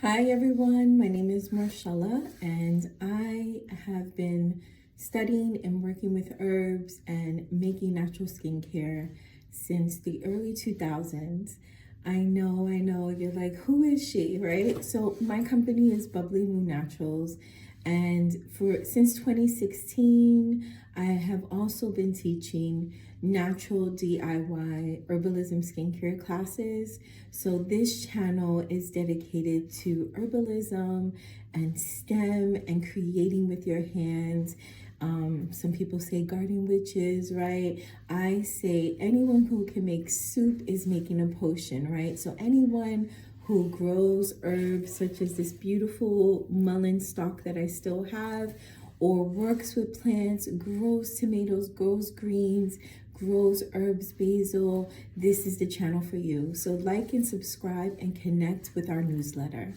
Hi everyone, my name is Marshalla and I have been studying and working with herbs and making natural skincare since the early 2000s. I know, you're like, who is she, right? So my company is Bubbly Moon Naturals, and since 2016, I have also been teaching natural DIY herbalism skincare classes. So this channel is dedicated to herbalism and STEM and creating with your hands. Some people say garden witches, right? I say anyone who can make soup is making a potion, right? So anyone who grows herbs such as this beautiful mullein stalk that I still have, or works with plants, grows tomatoes, grows greens, grows herbs, basil, this is the channel for you. So like and subscribe and connect with our newsletter.